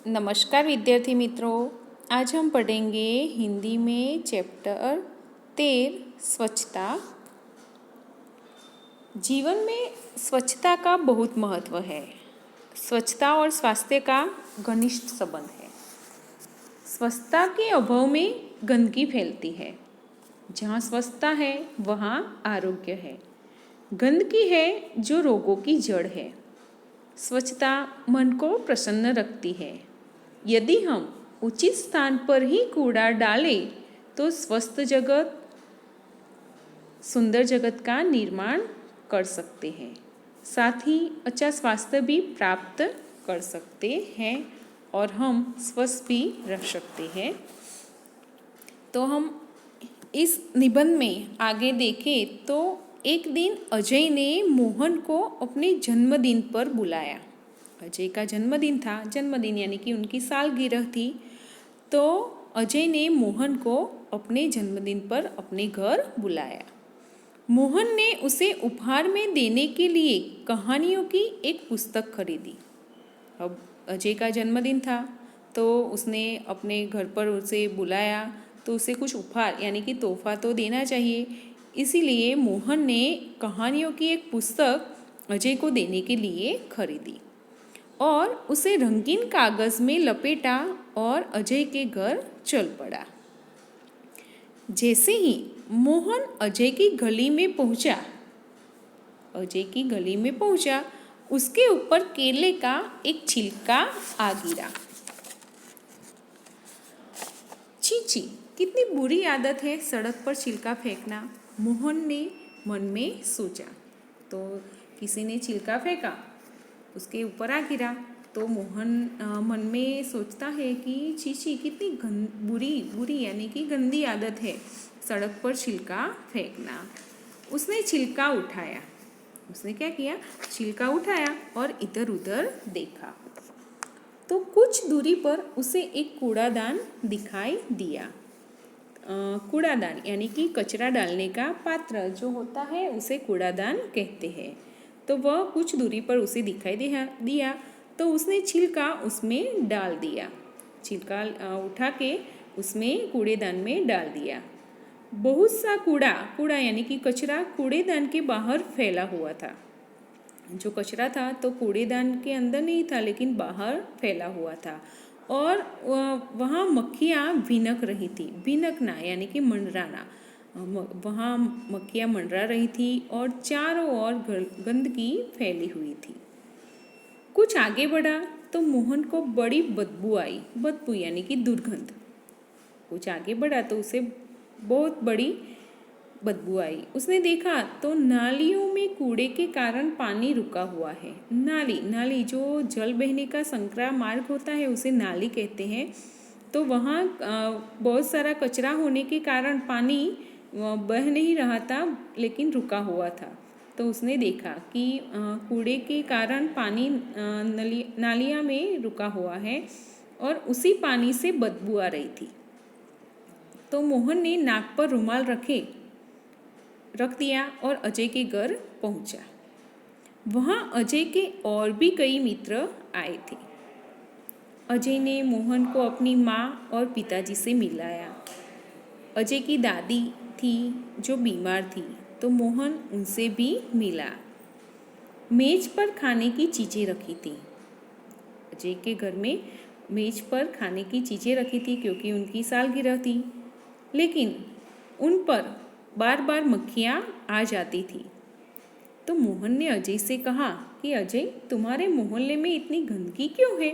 नमस्कार विद्यार्थी मित्रों, आज हम पढ़ेंगे हिंदी में चैप्टर 13 स्वच्छता। जीवन में स्वच्छता का बहुत महत्व है। स्वच्छता और स्वास्थ्य का घनिष्ठ संबंध है। स्वच्छता के अभाव में गंदगी फैलती है। जहाँ स्वच्छता है वहाँ आरोग्य है। गंदगी है जो रोगों की जड़ है। स्वच्छता मन को प्रसन्न रखती है। यदि हम उचित स्थान पर ही कूड़ा डालें तो स्वस्थ जगत, सुंदर जगत का निर्माण कर सकते हैं। साथ ही अच्छा स्वास्थ्य भी प्राप्त कर सकते हैं और हम स्वस्थ भी रह सकते हैं। तो हम इस निबंध में आगे देखें तो एक दिन अजय ने मोहन को अपने जन्मदिन पर बुलाया। अजय का जन्मदिन था। जन्मदिन यानी कि उनकी सालगिरह थी। तो अजय ने मोहन को अपने जन्मदिन पर अपने घर बुलाया। मोहन ने उसे उपहार में देने के लिए कहानियों की एक पुस्तक खरीदी। अब अजय का जन्मदिन था तो उसने अपने घर पर उसे बुलाया तो उसे कुछ उपहार यानी कि तोहफा तो देना चाहिए। इसीलिए मोहन ने कहानियों की एक पुस्तक अजय को देने के लिए खरीदी और उसे रंगीन कागज में लपेटा और अजय के घर चल पड़ा। जैसे ही मोहन अजय की गली में पहुंचा, उसके ऊपर केले का एक छिलका आ गिरा। छी, कितनी बुरी आदत है सड़क पर छिलका फेंकना, मोहन ने मन में सोचा। तो किसी ने छिलका फेंका, उसके ऊपर आ गिरा। तो मोहन मन में सोचता है कि छी कितनी बुरी यानी कि गंदी आदत है सड़क पर छिलका फेंकना। उसने छिलका उठाया। उसने क्या किया? छिलका उठाया और इधर उधर देखा तो कुछ दूरी पर उसे एक कूड़ादान दिखाई दिया। कूड़ादान यानी कि कचरा डालने का पात्र जो होता है उसे कूड़ादान कहते हैं। तो वह कुछ दूरी पर उसे दिखाई दिया तो उसने छिलका उसमें डाल दिया। छिलका उठा के उसमें कूड़ेदान में डाल दिया। बहुत सा कूड़ा यानी कि कचरा कूड़ेदान के बाहर फैला हुआ था। जो कचरा था तो कूड़ेदान के अंदर नहीं था लेकिन बाहर फैला हुआ था और वहाँ मक्खियाँ भिनक रही थी। भिनकना यानी कि मंडराना। वहाँ मक्खियाँ मंडरा रही थी और चारों ओर गंदगी फैली हुई थी। कुछ आगे बढ़ा तो मोहन को बड़ी बदबू आई। बदबू यानी कि दुर्गंध। कुछ आगे बढ़ा तो उसे बहुत बड़ी बदबू आई। उसने देखा तो नालियों में कूड़े के कारण पानी रुका हुआ है। नाली जो जल बहने का संकरा मार्ग होता है उसे नाली कहते हैं। तो वहाँ बहुत सारा कचरा होने के कारण पानी बह नहीं रहा था लेकिन रुका हुआ था। तो उसने देखा कि कूड़े के कारण पानी नालियाँ में रुका हुआ है और उसी पानी से बदबू आ रही थी। तो मोहन ने नाक पर रुमाल रख दिया और अजय के घर पहुंचा। वहाँ अजय के और भी कई मित्र आए थे। अजय ने मोहन को अपनी माँ और पिताजी से मिलाया। अजय की दादी थी जो बीमार थी तो मोहन उनसे भी मिला। मेज पर खाने की चीज़ें रखी थी। अजय के घर में मेज पर खाने की चीज़ें रखी थी क्योंकि उनकी सालगिरह थी, लेकिन उन पर बार बार मक्खियाँ आ जाती थी। तो मोहन ने अजय से कहा कि अजय, तुम्हारे मोहल्ले में इतनी गंदगी क्यों है?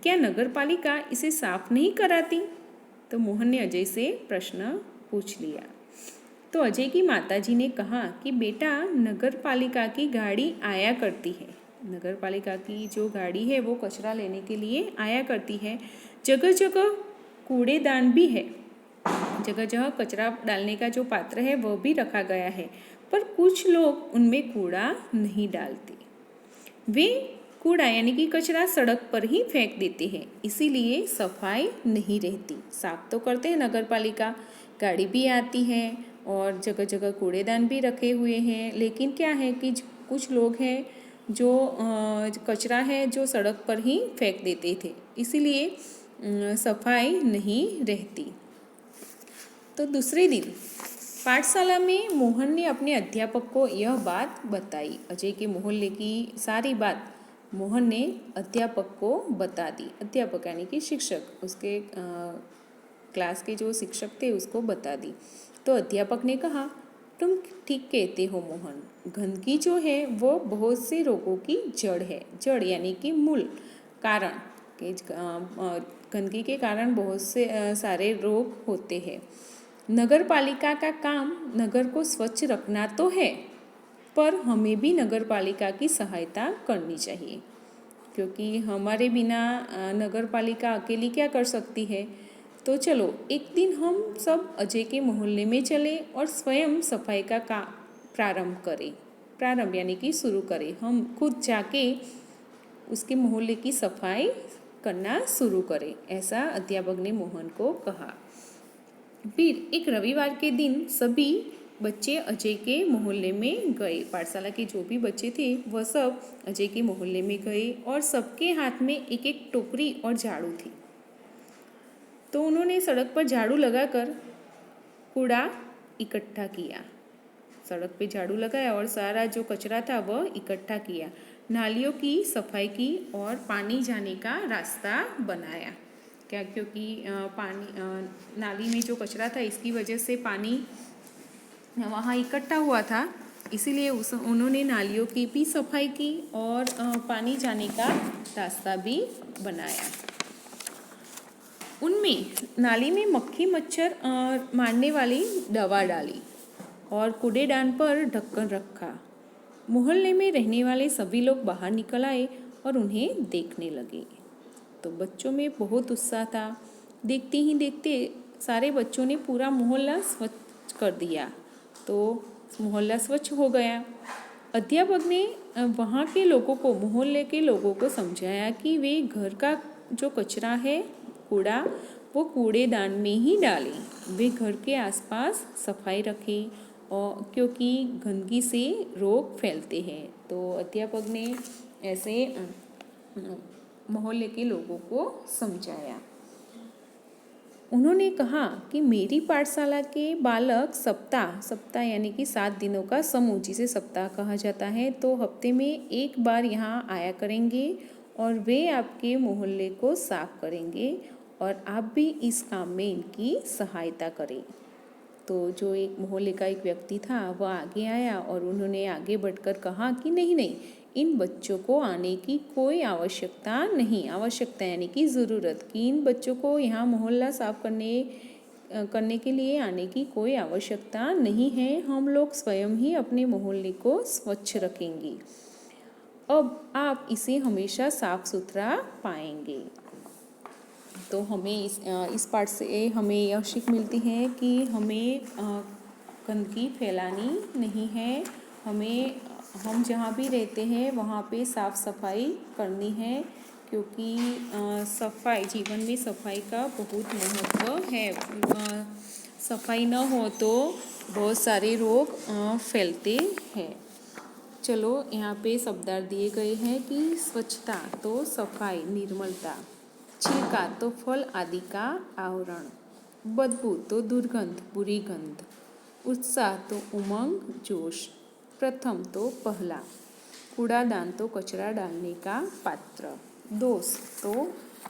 क्या नगर पालिका इसे साफ नहीं कराती? तो मोहन ने अजय से प्रश्न पूछ लिया। तो अजय की माताजी ने कहा कि बेटा, नगर पालिका की गाड़ी आया करती है। नगर पालिका की जो गाड़ी है वो कचरा लेने के लिए आया करती है। जगह जगह कूड़ेदान भी है। जगह जगह कचरा डालने का जो पात्र है वह भी रखा गया है, पर कुछ लोग उनमें कूड़ा नहीं डालते। वे कूड़ा यानी कि कचरा सड़क पर ही फेंक देते हैं, इसीलिए सफाई नहीं रहती। साफ तो करते हैं नगर पालिका, गाड़ी भी आती है और जगह जगह कूड़ेदान भी रखे हुए हैं, लेकिन क्या है कि कुछ लोग हैं कचरा है जो सड़क पर ही फेंक देते थे, इसीलिए सफाई नहीं रहती। तो दूसरे दिन पाठशाला में मोहन ने अपने अध्यापक को यह बात बताई। अजय के मोहल्ले की सारी बात मोहन ने अध्यापक को बता दी। अध्यापक यानी कि शिक्षक, उसके क्लास के जो शिक्षक थे उसको बता दी। तो अध्यापक ने कहा, तुम ठीक कहते हो मोहन, गंदगी जो है वो बहुत से रोगों की जड़ है। जड़ यानी कि मूल कारण, कि गंदगी के कारण बहुत से सारे रोग होते हैं। नगर पालिका का काम नगर को स्वच्छ रखना तो है, पर हमें भी नगर पालिका की सहायता करनी चाहिए, क्योंकि हमारे बिना नगर पालिका अकेली क्या कर सकती है। तो चलो एक दिन हम सब अजय के मोहल्ले में चले और स्वयं सफाई का प्रारंभ करें। प्रारंभ यानी कि शुरू करें, हम खुद जाके उसके मोहल्ले की सफाई करना शुरू करें, ऐसा अध्यापक ने मोहन को कहा। फिर एक रविवार के दिन सभी बच्चे अजय के मोहल्ले में गए। पाठशाला के जो भी बच्चे थे वह सब अजय के मोहल्ले में गए और सबके हाथ में एक एक टोकरी और झाड़ू थी। तो उन्होंने सड़क पर झाड़ू लगाकर कूड़ा इकट्ठा किया। सड़क पे झाड़ू लगाया और सारा जो कचरा था वह इकट्ठा किया। नालियों की सफाई की और पानी जाने का रास्ता बनाया। क्या, क्योंकि नाली में जो कचरा था इसकी वजह से पानी वहाँ इकट्ठा हुआ था, इसीलिए उन्होंने नालियों की भी सफाई की और पानी जाने का रास्ता भी बनाया। उनमें नाली में मक्खी मच्छर मारने वाली दवा डाली और कूड़ेदान पर ढक्कन रखा। मोहल्ले में रहने वाले सभी लोग बाहर निकल आए और उन्हें देखने लगे। तो बच्चों में बहुत उत्साह था। देखते ही देखते सारे बच्चों ने पूरा मोहल्ला स्वच्छ कर दिया, तो मोहल्ला स्वच्छ हो गया। अध्यापक ने वहाँ के लोगों को, मोहल्ले के लोगों को समझाया कि वे घर का जो कचरा है, कूड़ा, वो कूड़ेदान में ही डालें। वे घर के आसपास सफाई रखें और क्योंकि गंदगी से रोग फैलते हैं। तो अध्यापक ने ऐसे मोहल्ले के लोगों को समझाया। उन्होंने कहा कि मेरी पाठशाला के बालक सप्ताह यानी कि 7 दिनों का समूह, जिसे सप्ताह कहा जाता है, तो हफ्ते में एक बार यहाँ आया करेंगे और वे आपके मोहल्ले को साफ करेंगे और आप भी इस काम में इनकी सहायता करें। तो जो एक मोहल्ले का एक व्यक्ति था वह आगे आया और उन्होंने आगे बढ़कर कहा कि नहीं, इन बच्चों को आने की कोई आवश्यकता नहीं। आवश्यकता यानी कि ज़रूरत, कि इन बच्चों को यहाँ मोहल्ला साफ करने के लिए आने की कोई आवश्यकता नहीं है। हम लोग स्वयं ही अपने मोहल्ले को स्वच्छ रखेंगे। अब आप इसे हमेशा साफ सुथरा पाएंगे। तो हमें इस पाठ से हमें यह सीख मिलती है कि हमें गंदगी फैलानी नहीं है। हम जहाँ भी रहते हैं वहाँ पे साफ सफाई करनी है, क्योंकि सफाई, जीवन में सफाई का बहुत महत्व है। सफाई न हो तो बहुत सारे रोग फैलते हैं। चलो यहाँ पे शब्दार्थ दिए गए हैं कि स्वच्छता तो सफाई, निर्मलता, छिलका तो फल आदि का आवरण, बदबू तो दुर्गंध, बुरी गंध, उत्साह तो उमंग, जोश, प्रथम तो पहला, कूड़ादान तो कचरा डालने का पात्र, दोष तो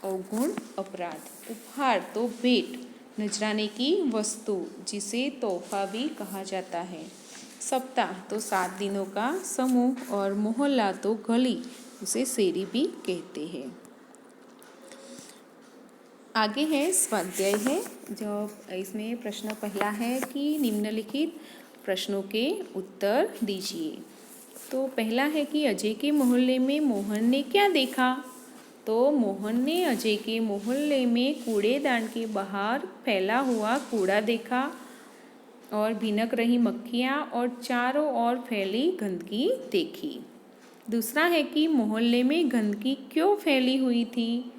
अवगुण, अपराध, उपहार तो भेंट, नजराने की वस्तु, जिसे तोहफा भी कहा जाता है, सप्ताह तो 7 दिनों का समूह और मोहल्ला तो गली, उसे शेरी भी कहते हैं। आगे है स्वाध्याय है, जो इसमें प्रश्न पहला है कि निम्नलिखित प्रश्नों के उत्तर दीजिए। तो पहला है कि अजय के मोहल्ले में मोहन ने क्या देखा। तो मोहन ने अजय के मोहल्ले में कूड़ेदान के बाहर फैला हुआ कूड़ा देखा और भिनक रही मक्खियाँ और चारों ओर फैली गंदगी देखी। दूसरा है कि मोहल्ले में गंदगी क्यों फैली हुई थी।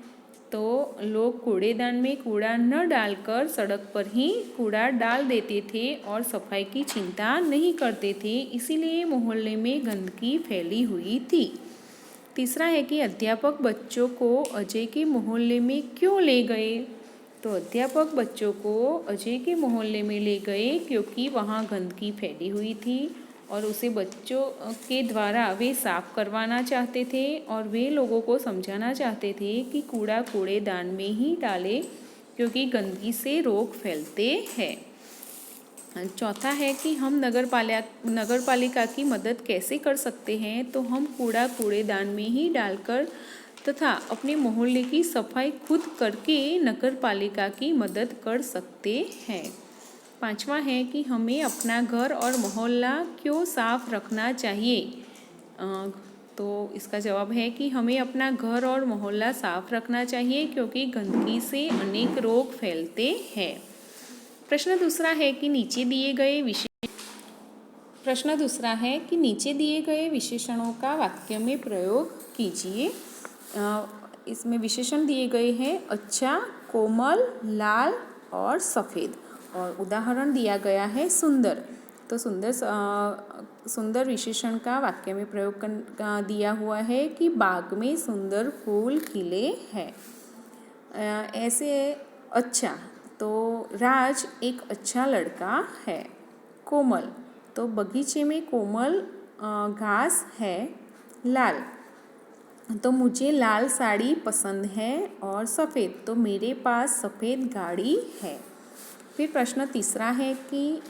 तो लोग कूड़ेदान में कूड़ा न डालकर सड़क पर ही कूड़ा डाल देते थे और सफाई की चिंता नहीं करते थे, इसीलिए मोहल्ले में गंदगी फैली हुई थी। तीसरा है कि अध्यापक बच्चों को अजय के मोहल्ले में क्यों ले गए। तो अध्यापक बच्चों को अजय के मोहल्ले में ले गए क्योंकि वहाँ गंदगी फैली हुई थी और उसे बच्चों के द्वारा वे साफ करवाना चाहते थे और वे लोगों को समझाना चाहते थे कि कूड़ा कूड़ेदान में ही डालें क्योंकि गंदगी से रोग फैलते हैं। चौथा है कि हम नगर पालिका की मदद कैसे कर सकते हैं। तो हम कूड़ा कूड़ेदान में ही डालकर तथा अपने मोहल्ले की सफाई खुद करके नगर पालिका की मदद कर सकते हैं। पांचवा है कि हमें अपना घर और मोहल्ला क्यों साफ रखना चाहिए। तो इसका जवाब है कि हमें अपना घर और मोहल्ला साफ रखना चाहिए क्योंकि गंदगी से अनेक रोग फैलते हैं। प्रश्न दूसरा है कि नीचे दिए गए विशेषणों का वाक्य में प्रयोग कीजिए। इसमें विशेषण दिए गए हैं अच्छा, कोमल, लाल और सफ़ेद और उदाहरण दिया गया है सुंदर। तो सुंदर विशेषण का वाक्य में प्रयोग दिया हुआ है कि बाग में सुंदर फूल खिले हैं। ऐसे अच्छा, तो राज एक अच्छा लड़का है। कोमल, तो बगीचे में कोमल घास है। लाल, तो मुझे लाल साड़ी पसंद है। और सफ़ेद, तो मेरे पास सफ़ेद गाड़ी है। फिर प्रश्न तीसरा है कि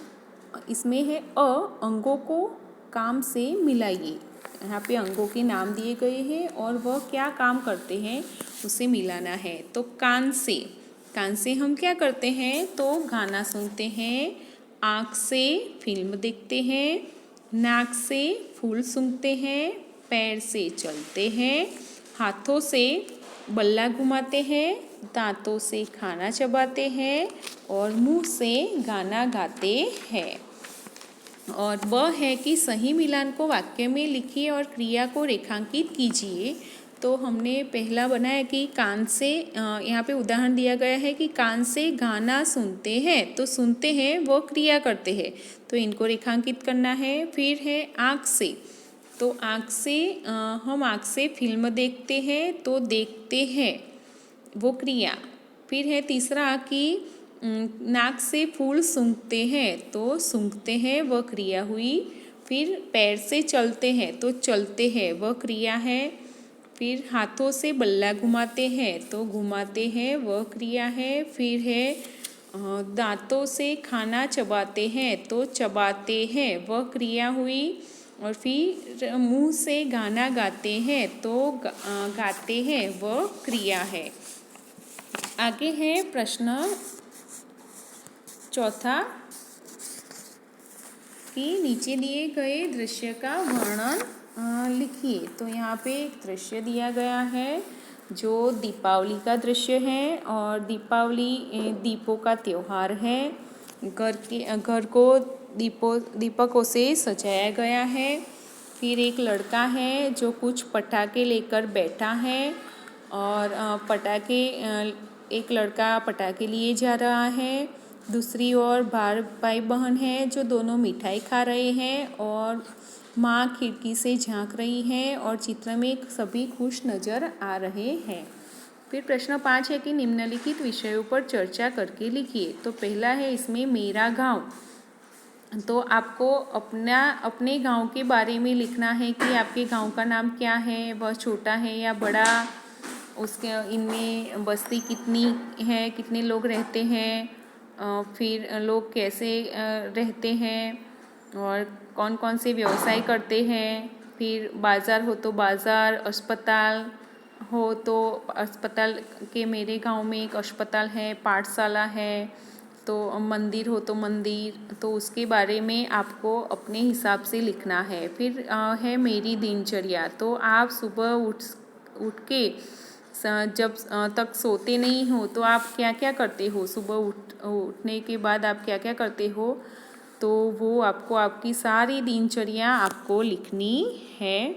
इसमें है अंगों को काम से मिलाइए। यहाँ पे अंगों के नाम दिए गए हैं और वह क्या काम करते हैं उसे मिलाना है। तो कान से हम क्या करते हैं। तो गाना सुनते हैं, आँख से फिल्म देखते हैं, नाक से फूल सूंघते हैं, पैर से चलते हैं, हाथों से बल्ला घुमाते हैं, दांतों से खाना चबाते हैं और मुंह से गाना गाते हैं। और वह है कि सही मिलान को वाक्य में लिखिए और क्रिया को रेखांकित कीजिए। तो हमने पहला बनाया कि कान से, यहाँ पे उदाहरण दिया गया है कि कान से गाना सुनते हैं। तो सुनते हैं वो क्रिया करते हैं, तो इनको रेखांकित करना है। फिर है आँख से, तो हम आँख से फिल्म देखते हैं, तो देखते हैं वो क्रिया। फिर है तीसरा कि नाक से फूल सूंघते हैं, तो सूंघते हैं वह क्रिया हुई। फिर पैर से चलते हैं, तो चलते हैं वह क्रिया है। फिर हाथों से बल्ला घुमाते हैं, तो घुमाते हैं वह क्रिया है। फिर है दांतों से खाना चबाते हैं, तो चबाते हैं वह क्रिया हुई। और फिर मुंह से गाना गाते हैं, तो गाते हैं वह क्रिया है। आगे है प्रश्न चौथा कि नीचे दिए गए दृश्य का वर्णन लिखिए। तो यहाँ पे एक दृश्य दिया गया है जो दीपावली का दृश्य है और दीपावली दीपों का त्योहार है। घर को दीपकों से सजाया गया है। फिर एक लड़का है जो कुछ पटाखे लेकर बैठा है और एक लड़का पटाखे लिए जा रहा है। दूसरी ओर भाई बहन हैं जो दोनों मिठाई खा रहे हैं और माँ खिड़की से झांक रही है और चित्र में सभी खुश नज़र आ रहे हैं। फिर प्रश्न 5 है कि निम्नलिखित विषयों पर चर्चा करके लिखिए। तो पहला है इसमें मेरा गांव। तो आपको अपने गांव के बारे में लिखना है कि आपके गांव का नाम क्या है, वह छोटा है या बड़ा, इनमें बस्ती कितनी है, कितने लोग रहते हैं, फिर लोग कैसे रहते हैं और कौन कौन से व्यवसाय करते हैं। फिर बाज़ार हो तो बाज़ार, अस्पताल हो तो अस्पताल के मेरे गांव में एक अस्पताल है, पाठशाला है, तो मंदिर हो तो मंदिर, तो उसके बारे में आपको अपने हिसाब से लिखना है। फिर है मेरी दिनचर्या। तो आप सुबह उठ के जब तक सोते नहीं हो तो आप क्या क्या करते हो, सुबह उठने के बाद आप क्या क्या करते हो, तो वो आपको आपकी सारी दिनचर्या आपको लिखनी है।